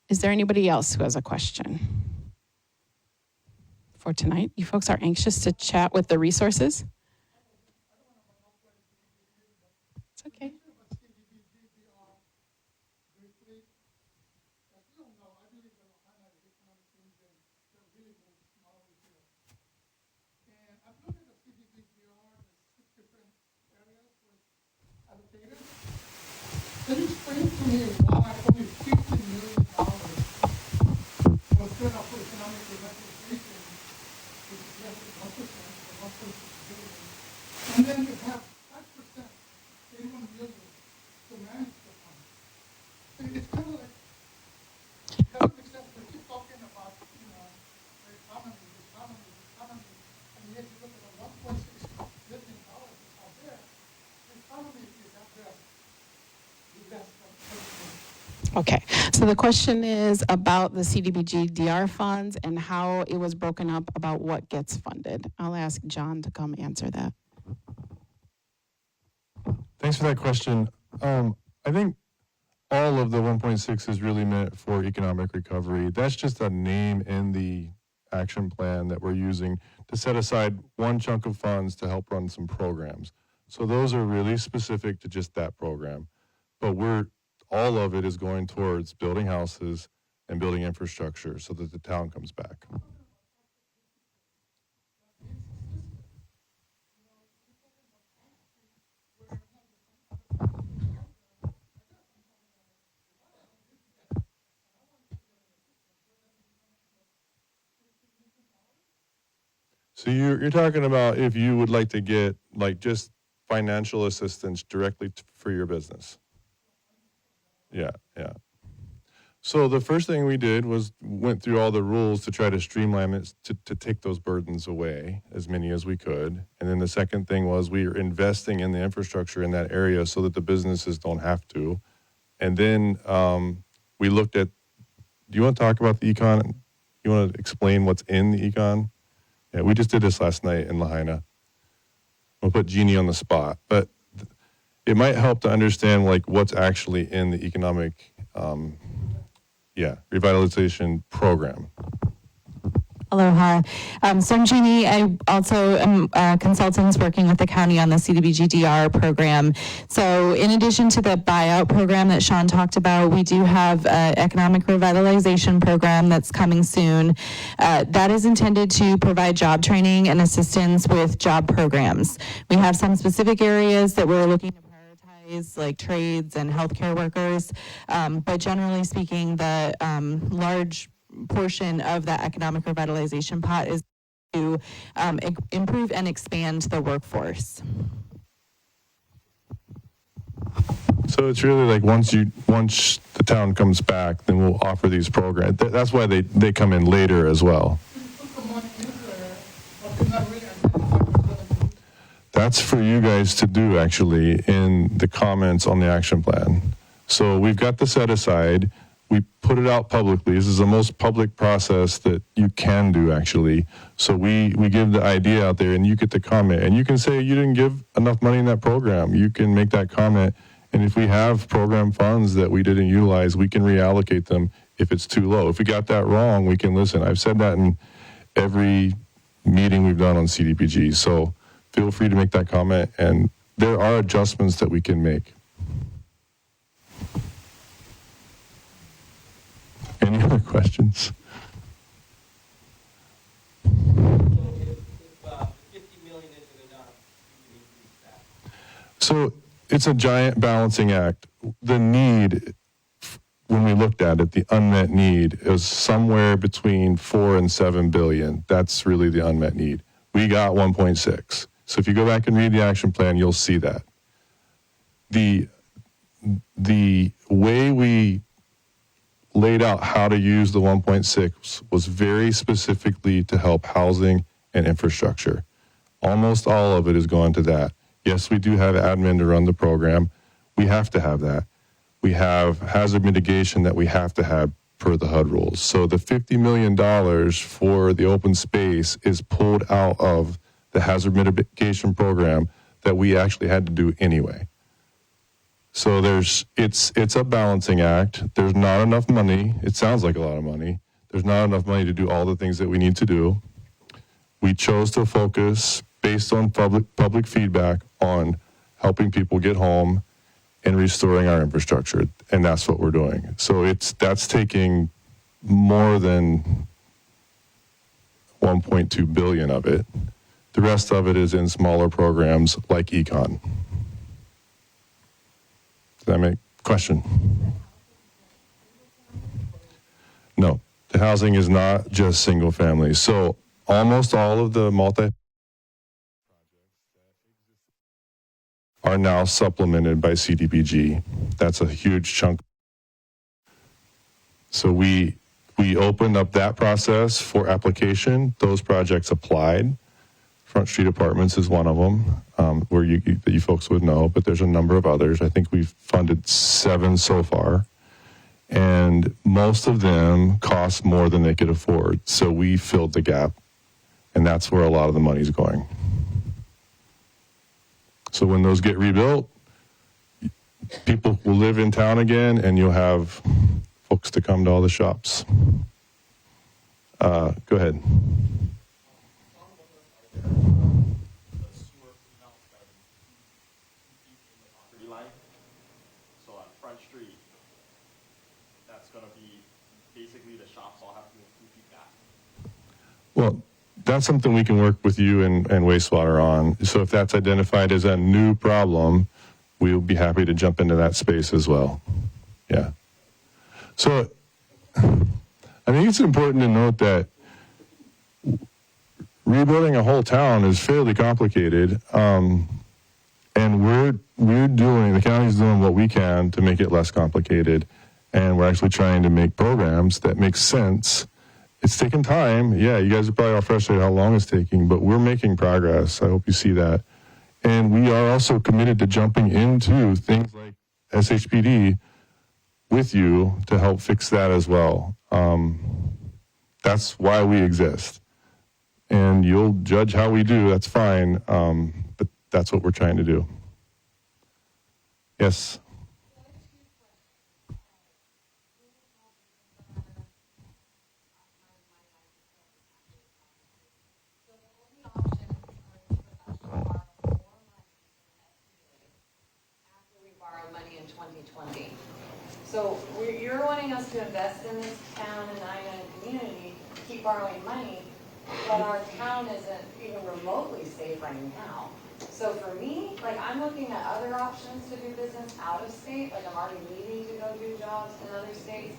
C: Is there anybody else who has a question for tonight? You folks are anxious to chat with the resources? It's okay.
G: Can you explain to me why only $15 million was set up for economic revitalization, which is less than 1% or 1.6 billion, and then you have 5%, 81 million to manage the fund? It's kind of like, it doesn't make sense. We keep talking about, the economy, and yet you look at the $1.6 billion that's out there, the economy is at best.
C: Okay, so the question is about the CDBG DR funds and how it was broken up about what gets funded. I'll ask John to come answer that.
A: Thanks for that question. I think all of the 1.6 is really meant for economic recovery. That's just a name in the action plan that we're using to set aside one chunk of funds to help run some programs. So those are really specific to just that program. But all of it is going towards building houses and building infrastructure so that the town comes back. So you're talking about if you would like to get like just financial assistance directly for your business. Yeah. So the first thing we did was went through all the rules to try to streamline it to take those burdens away, as many as we could. And then the second thing was we are investing in the infrastructure in that area so that the businesses don't have to. And then we looked at, do you want to talk about the econ? You want to explain what's in the econ? Yeah, we just did this last night in Lahaina. We'll put Jeannie on the spot, but it might help to understand like what's actually in the economic revitalization program.
H: Aloha. So I'm Jeannie. I also am a consultant working with the county on the CDBG-DR program. So in addition to the buyout program that Sean talked about, we do have an economic revitalization program that's coming soon. That is intended to provide job training and assistance with job programs. We have some specific areas that we're looking to prioritize, like trades and healthcare workers. But generally speaking, the large portion of that economic revitalization pot is to improve and expand the workforce.
A: So it's really like once the town comes back, then we'll offer these programs. That's why they come in later as well.
G: Put the money in there, but they're not really identifying what's gonna be.
A: That's for you guys to do actually in the comments on the action plan. So we've got the set aside. We put it out publicly. This is the most public process that you can do actually. So we give the idea out there and you get to comment. And you can say you didn't give enough money in that program. You can make that comment. And if we have program funds that we didn't utilize, we can reallocate them if it's too low. If we got that wrong, we can listen. I've said that in every meeting we've done on CDBG. So feel free to make that comment. And there are adjustments that we can make. Any other questions? So it's a giant balancing act. The need, when we looked at it, the unmet need is somewhere between 4 and 7 billion. That's really the unmet need. We got 1.6. So if you go back and read the action plan, you'll see that. The way we laid out how to use the 1.6 was very specifically to help housing and infrastructure. Almost all of it is going to that. Yes, we do have admin to run the program. We have to have that. We have hazard mitigation that we have to have per the HUD rules. So the $50 million for the open space is pulled out of the hazard mitigation program that we actually had to do anyway. So it's a balancing act. There's not enough money. It sounds like a lot of money. There's not enough money to do all the things that we need to do. We chose to focus based on public feedback on helping people get home and restoring our infrastructure. And that's what we're doing. So that's taking more than 1.2 billion of it. The rest of it is in smaller programs like Econ. Does that make question? No, the housing is not just single family. So almost all of the multi are now supplemented by CDBG. That's a huge chunk. So we opened up that process for application. Those projects applied. Front Street Apartments is one of them, where you folks would know, but there's a number of others. I think we've funded 7 so far, and most of them cost more than they could afford. So we filled the gap, and that's where a lot of the money's going. So when those get rebuilt, people will live in town again, and you'll have folks to come to all the shops. Go ahead.
I: So on Front Street, that's going to be basically the shops all have to be 2 feet back.
A: Well, that's something we can work with you and wastewater on. So if that's identified as a new problem, we'll be happy to jump into that space as well. Yeah. So I think it's important to note that rebuilding a whole town is fairly complicated. And the county's doing what we can to make it less complicated. and we're actually trying to make programs that make sense. It's taken time. Yeah, you guys are probably all frustrated how long it's taking, but we're making progress. I hope you see that. And we are also committed to jumping into things like SHPD with you to help fix that as well. That's why we exist. And you'll judge how we do, that's fine, but that's what we're trying to do. Yes?
J: So you're wanting us to invest in this town and Ina and community, keep borrowing money, but our town isn't even remotely safe right now. So for me, like, I'm looking at other options to do business out of state, like I'm already leaving to go do jobs in other states.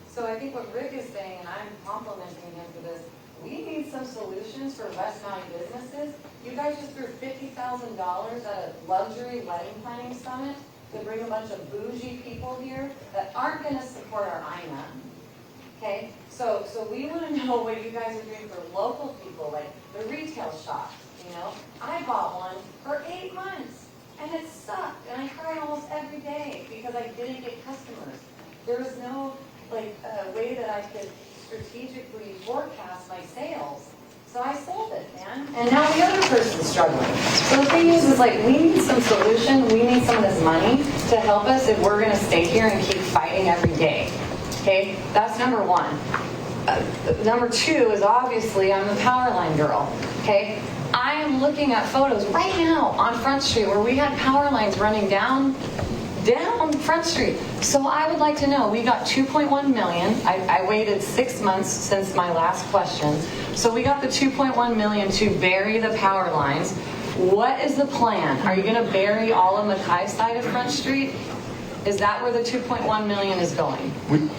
J: So I think what Rick is saying, and I'm complimenting him for this, we need some solutions for West Maui businesses. You guys just threw $50,000 at a luxury wedding planning summit to bring a bunch of bougie people here that aren't going to support our INA. Okay, so we want to know what you guys are doing for local people, like the retail shops. You know, I bought one for 8 months, and it sucked, and I cried almost every day because I didn't get customers. There was no way that I could strategically forecast my sales. So I sold it, man. And now the other person's struggling. So the thing is like, we need some solution. We need some of this money to help us if we're going to stay here and keep fighting every day. Okay, that's number one. Number two is obviously I'm the power line girl. Okay, I am looking at photos right now on Front Street where we had power lines running down Front Street. So I would like to know, we got 2.1 million. I waited 6 months since my last question. So we got the 2.1 million to bury the power lines. What is the plan? Are you going to bury all of Mackay's side of Front Street? Is that where the 2.1 million is going?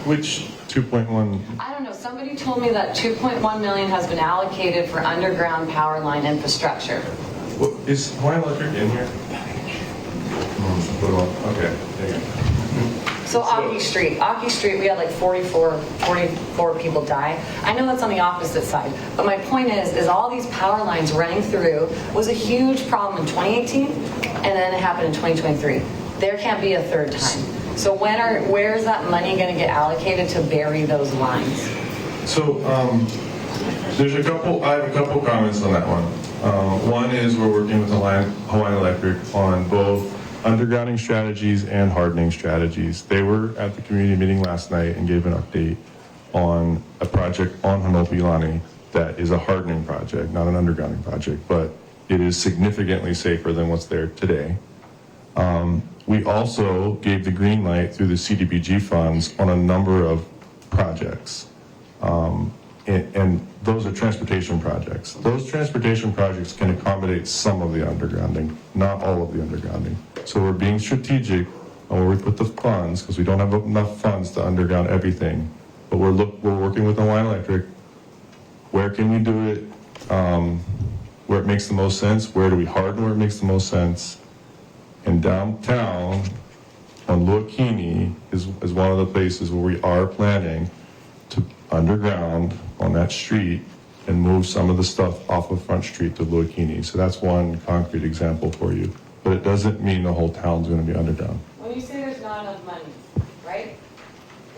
A: Which 2.1?
J: I don't know. Somebody told me that 2.1 million has been allocated for underground power line infrastructure.
A: What, is Hawaiian Electric in here? Okay, there you go.
J: So Aki Street, we had like 44 people die. I know that's on the opposite side, but my point is all these power lines running through was a huge problem in 2018, and then it happened in 2023. There can't be a third time. So where is that money going to get allocated to bury those lines?
A: So there's I have a couple comments on that one. One is we're working with Hawaiian Electric on both undergrounding strategies and hardening strategies. They were at the community meeting last night and gave an update on a project on Hanopi-Lani that is a hardening project, not an undergrounding project, but it is significantly safer than what's there today. We also gave the green light through the CDBG funds on a number of projects. And those are transportation projects. Those transportation projects can accommodate some of the undergrounding, not all of the undergrounding. So we're being strategic on where we put the funds, because we don't have enough funds to underground everything. But we're working with Hawaiian Electric. Where can we do it? Where it makes the most sense? Where do we harden where it makes the most sense? And downtown on Luakini is one of the places where we are planning to underground on that street and move some of the stuff off of Front Street to Luakini. So that's one concrete example for you. But it doesn't mean the whole town's going to be underground.
J: When you say there's not enough money, right?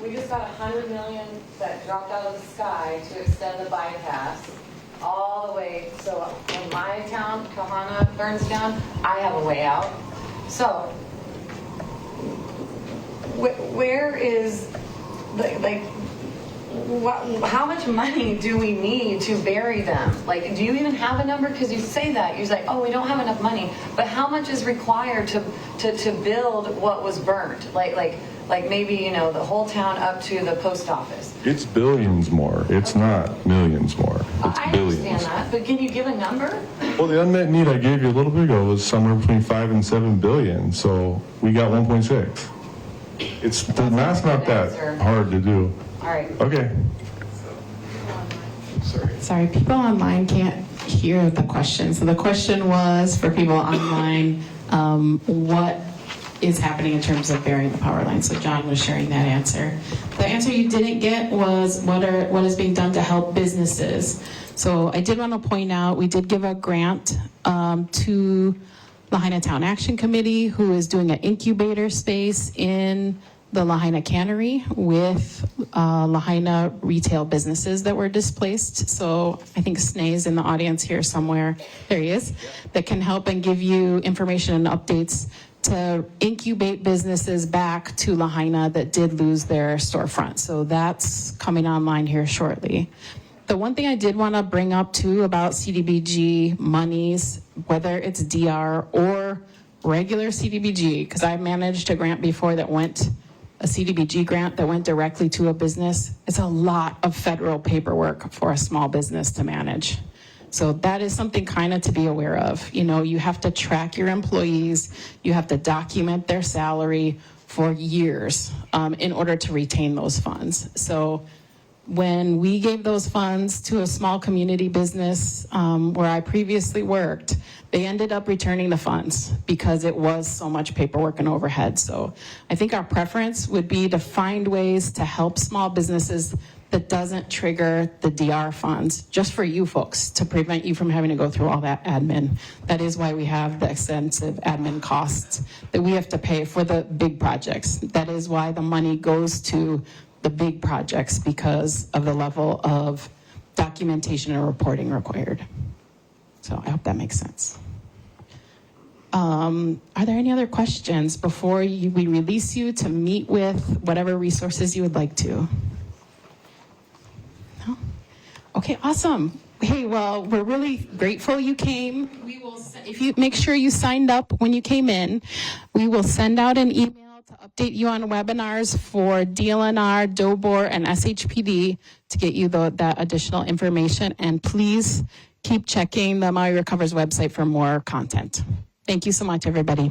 J: We just got $100 million that dropped out of the sky to extend the bypass all the way. So when my town, Kahana, burns down, I have a way out. So where is how much money do we need to bury them? Like, do you even have a number? Because you say that, you're like, oh, we don't have enough money. But how much is required to build what was burnt? Like maybe, the whole town up to the post office.
A: It's billions more. It's not millions more. It's
J: I
A: billions.
J: understand that, but can you give a number?
A: Well, the unmet need I gave you a little bit ago was somewhere between 5 and 7 billion. So we got 1.6. The math's not that hard to do.
J: All right.
A: Okay.
K: Sorry, people online can't hear the question. So the question was for people online, what
C: is happening in terms of burying the power line. So John was sharing that answer. The answer you didn't get was what is being done to help businesses. So I did want to point out, we did give a grant to Lahaina Town Action Committee, who is doing an incubator space in the Lahaina Cannery with Lahaina retail businesses that were displaced. So I think Sneh is in the audience here somewhere. There he is. That can help and give you information and updates to incubate businesses back to Lahaina that did lose their storefront. So that's coming online here shortly. The one thing I did want to bring up too about CDBG monies, whether it's DR or regular CDBG, because I managed a grant before that went, a CDBG grant that went directly to a business. It's a lot of federal paperwork for a small business to manage. So that is something kind of to be aware of. You know, you have to track your employees, you have to document their salary for years in order to retain those funds. So when we gave those funds to a small community business where I previously worked, they ended up returning the funds because it was so much paperwork and overhead. So I think our preference would be to find ways to help small businesses that doesn't trigger the DR funds, just for you folks, to prevent you from having to go through all that admin. That is why we have the extensive admin costs that we have to pay for the big projects. That is why the money goes to the big projects, because of the level of documentation and reporting required. So I hope that makes sense. Are there any other questions before we release you to meet with whatever resources you would like to? No? Okay, awesome. Hey, well, we're really grateful you came. We will, if you make sure you signed up when you came in, we will send out an email to update you on webinars for DLNR, DOBOR, and SHPD to get you that additional information. And please keep checking the Maui Recovers website for more content. Thank you so much, everybody.